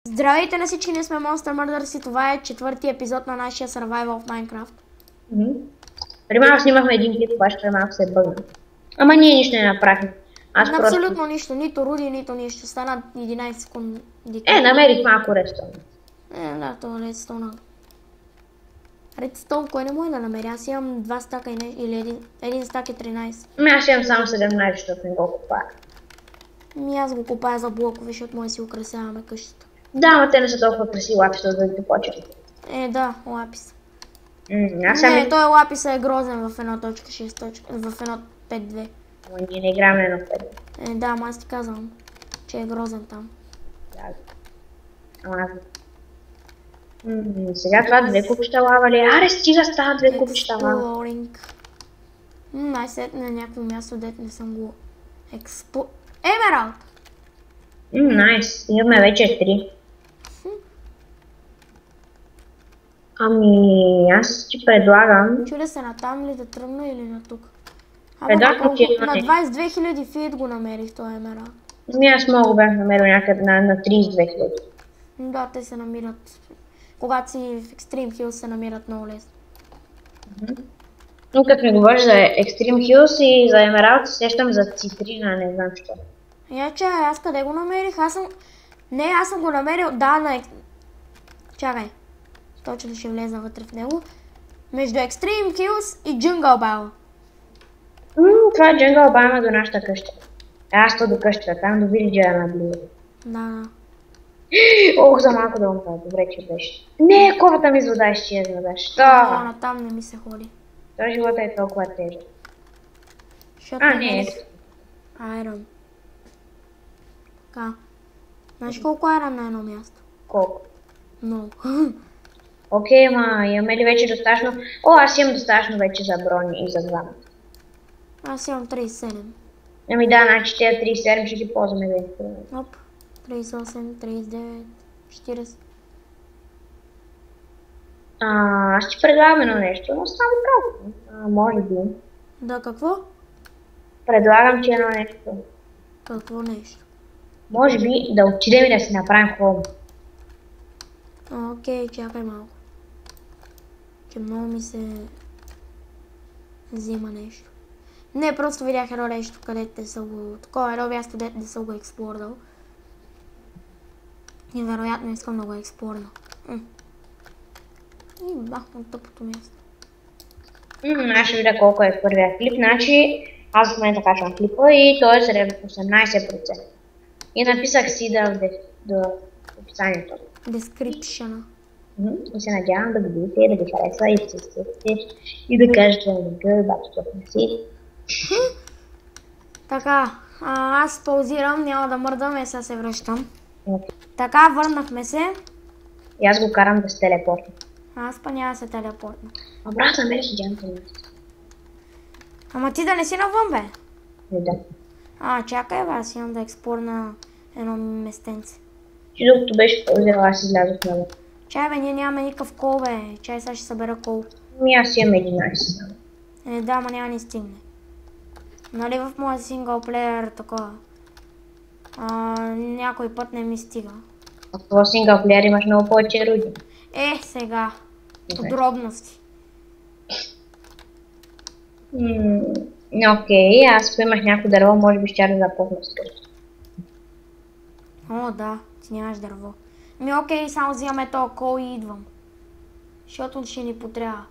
Здравейте на всички, ние сме Monster Murders и това е четвъртия епизод на нашия Survival в Minecraft. Преди малко снимахме един клип, обаче преди малко се бъгна. Ама ние нищо не направихме. Абсолютно нищо, нито руди, нито нищо. Стана 11 секунди. Намерих малко редстоун. Да, това е редстоун. Редстоун, кой не може да намери? Аз имам 2 стака или един стак е 13. Аз имам само 17, защото не го купая. Аз го купая за блокове, защото може да си украсяваме къщата. Да, но те не са толкова красиви лаписа, да ги почват. Да, лапис. Не, той лаписа е грозен в 1.6, в 1.5.2. Ние не играем на 1.5. Да, ама аз ти казвам, че е грозен там. Да. Сега това 2 купища лава ли? Аре, стига става 2 купища лава. Най-сетне на някакво място, дето не съм го Емералд! Найс, имаме вече 3. Аз ти предлагам... Чудя се на там ли да тръгна или на тук? Предлагам ти на 22 000 фит го намерих този Емералд. Аз много бях намерил някъде на 32 000. Да, те се намират. Когато си в Extreme Hills се намират много лесно. Но като ми говориш за Extreme Hills и за Емералд, сещам за цитрина, не знам що. Аз къде го намерих? Аз съм го намерил, на... Чакай. Точно ще влеза вътре в него. Между Extreme Hills и Jungle Bell. Това е Jungle Bell до нашата къща. Аз то до къщата, там до вилиджа е наблизо. Да. Ох, за малко да умра, добре, че беше. Не, ковата ми с вода изчезна, беше. Да, там не ми се ходи. Това живота е толкова тежък. Не. Айрон. Така. Знаеш колко айрон на едно място? Колко? Много. Окей, имаме ли вече достатъчно? Аз имам достатъчно вече за брони и за гламата. Аз имам 37. Значи тези 37 ще ги ползваме за инструмент. 38, 39, 40. Аз ти предлагам едно нещо, но само казвам. Може би. Да, какво? Предлагам ти едно нещо. Какво нещо? Може би да отидем и да си направим холм. Окей, чакай малко. Че много ми се взима нещо. Не, просто видях едно нещо, където са го... Такова едно място, дето не съм го експлорнал. И вероятно искам да го експлорна. И бахна тъпото място. Аз ще видя колко е първия клип. Значи, аз в момента качвам клипа и той е 18%. И написах си до описанието. Description. И се надявам да го видите, да ви харесва и да се стесите и да кажете на линка, бабчето си. Така, аз паузирам, няма да мърдам, сега се връщам. Така, върнахме се. И аз го карам да се телепортна. Аз па няма да се телепортна. Брат, намерих идеалното място. Ама ти да не си навън, бе? Да. Чакай, бе, аз имам да експлорна едно местенце. Ти докато беше паузирал, аз излязох навън. Чай, бе, ние нямаме никакъв кол, бе. Чай, сега ще събера кол. Аз имам 11. Да, ама няма ни стигне. Нали в моя синглплеер такова? Някой път не ми стига. А в това синглплеер имаш много повече руди. Сега. Подробности. Окей, аз ако имах някакво дърво, може би ще да започна с къща. Да, ти нямаш дърво. Окей, само взимаме този кол и идвам. Защото ще ни потрябва.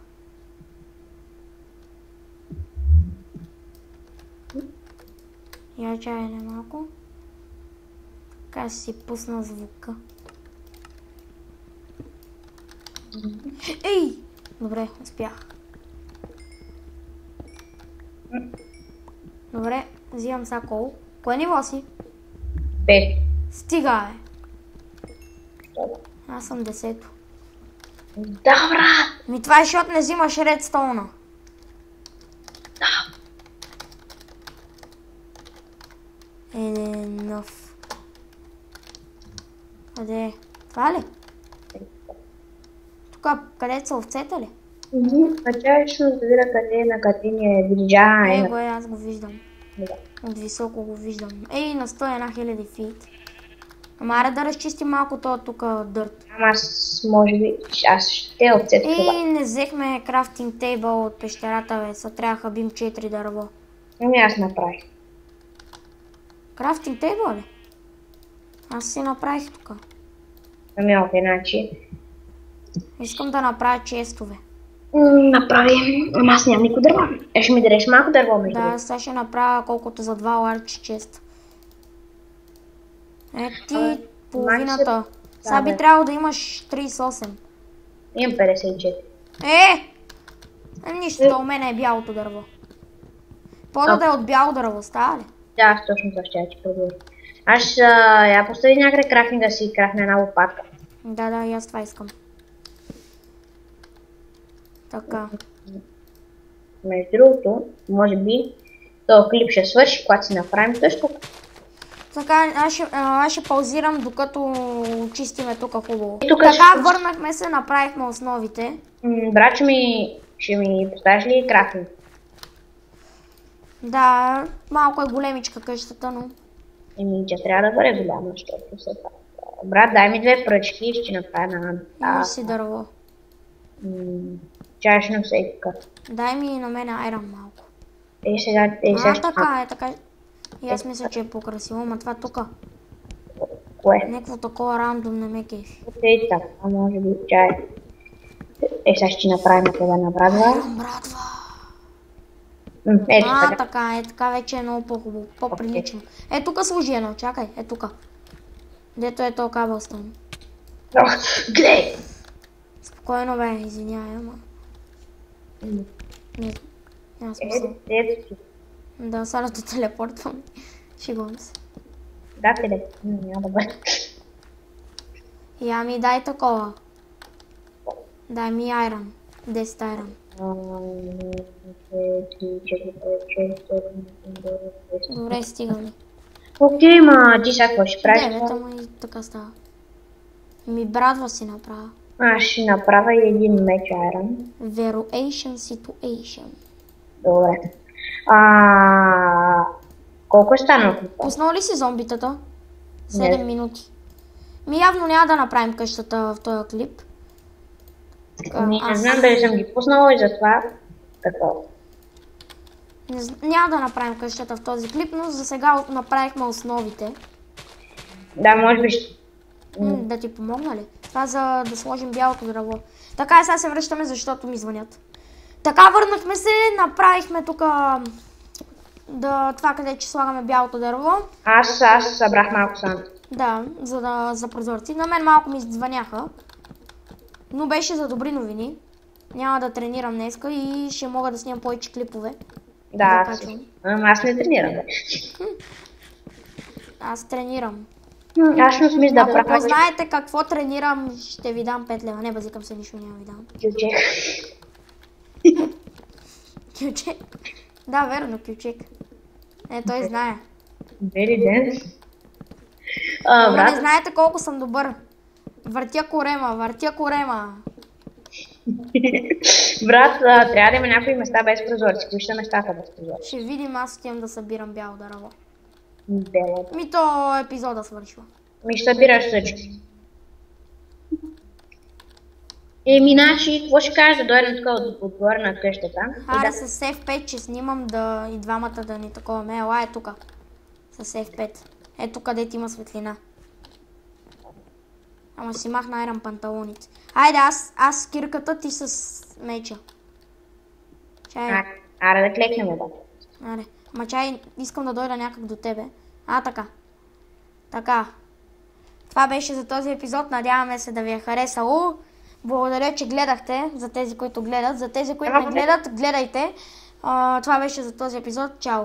Я чая не малко. Така си пусна звука. Ей! Добре, успях. Добре, взимам сега кол. Кое ниво си? 5. Стига, бе. Аз съм 10-то. Да, брат! Това е, защото не взимаш редстоуна. Да. Enough. Къде е? Това ли? Тук, където са овцете ли? Тя ще да видя къде на къде ни е вилиджа. Аз го виждам. От високо го виждам. На 101 000 фит. Ама аре да разчистим малко този тук дърт. Ама аз, може би, аз ще отцепя това. И не взехме крафтинг тейбъл от пещерата, бе. Са трябва хабим 4 дърво. Ами аз направих. Крафтинг тейбъл ли? Аз си направих тук. Ами окей, значи. Искам да направя честове. Направим. Ама аз нямам никой дърво. Ще ми дадеш малко дърво между. Да, сега ще направя колкото за 2 ларчи чест. Ти половината. Сега би трябвало да имаш 38. Имам 54. Нищо, у мен е бялото дърво. По-да да е от бяло дърво, става ли? Да, аз точно това ще ти продължа. Аз я постави някъде крафтинг да си крафна една лопатка. Да, и аз това искам. Така. Между другото, може би, този клип ще свърши, когато си направим също. Така, аз ще паузирам, докато чистиме тук хубаво. Така върнахме се, направихме основите. Брат, ще ми поставиш ли крафтинг? Да, малко е големичка къщата, но... Тя трябва да бъде голяма, защото все пак. Брат, дай ми 2 пръчки и ще направя една... Има си дърво. Чай ще нося и тук. Дай ми на мен айрон малко. Сега ще... Така. И аз мисля, че е по-красиво, ама това тук. Кое? Някакво такова рандом не ме кефи. Така, може би чай. Сега ще направим това на брадва. Брадва. Ето така. Така вече е много по-хубаво, по-прилично. Тук служи едно, чакай, тук. Дето е то кабълстон. Глей! Спокойно бе, извинявай, ама... Няма смисъл. Да, сега да телепортвам. Шигувам се. Да, няма да бъде. Я ми дай такова. Дай ми айрон. 10 айрон. Добре, стигаме. Окей, ма ти сега какво ще правиш? 9, ама и така става. Ми брадва си направя. Аз ще направя един меч айрон. Variation situation. Добре. Колко е станало? Пуснал ли си зомбитата? 7 минути. Явно няма да направим къщата в този клип. Не знам дали съм ги пуснала и затова такова. Няма да направим къщата в този клип, но за сега направихме основите. Да, може би ще... Да ти помогна ли? Това за да сложим бялото дърво. Така, сега се връщаме, защото ми звънят. Така, върнахме се, направихме тук това, къде че слагаме бялото дърво. Аз събрах малко сам. Да, за прозорци. На мен малко ми звъняха. Но беше за добри новини. Няма да тренирам днеска и ще мога да снимам повече клипове. Да, аз не тренирам. Аз тренирам. Аз ще смисля да правя. Ако знаете какво тренирам, ще ви дам 5 лева. Не базикам се, нищо няма ви дам. Кючек. Да, верно, кючек. Той знае. Very dance. Не знаете колко съм добър. Въртя корема. Брат, трябва да има някои места без прозорци. Кои ще местата без прозорци? Ще видим, аз отивам да събирам бяло дърво. Бело. То епизода свършва. Ще събираш всички. Значи, какво ще кажеш да дойдем тук отгоре на къщата? Аре с F5, че снимам и двамата да ни такова ме. Ела е тук. С F5. Ето където има светлина. Ама си махна айрон панталоните. Айде, аз с кирката, ти с меча. Чай. Аре да клекнем, бе. Аре. Ама чай, искам да дойда някак до тебе. Така. Така. Това беше за този епизод. Надяваме се да ви е харесало. Благодаря, че гледахте. За тези, които гледат. За тези, които не гледат, гледайте. Това беше за този епизод. Чао!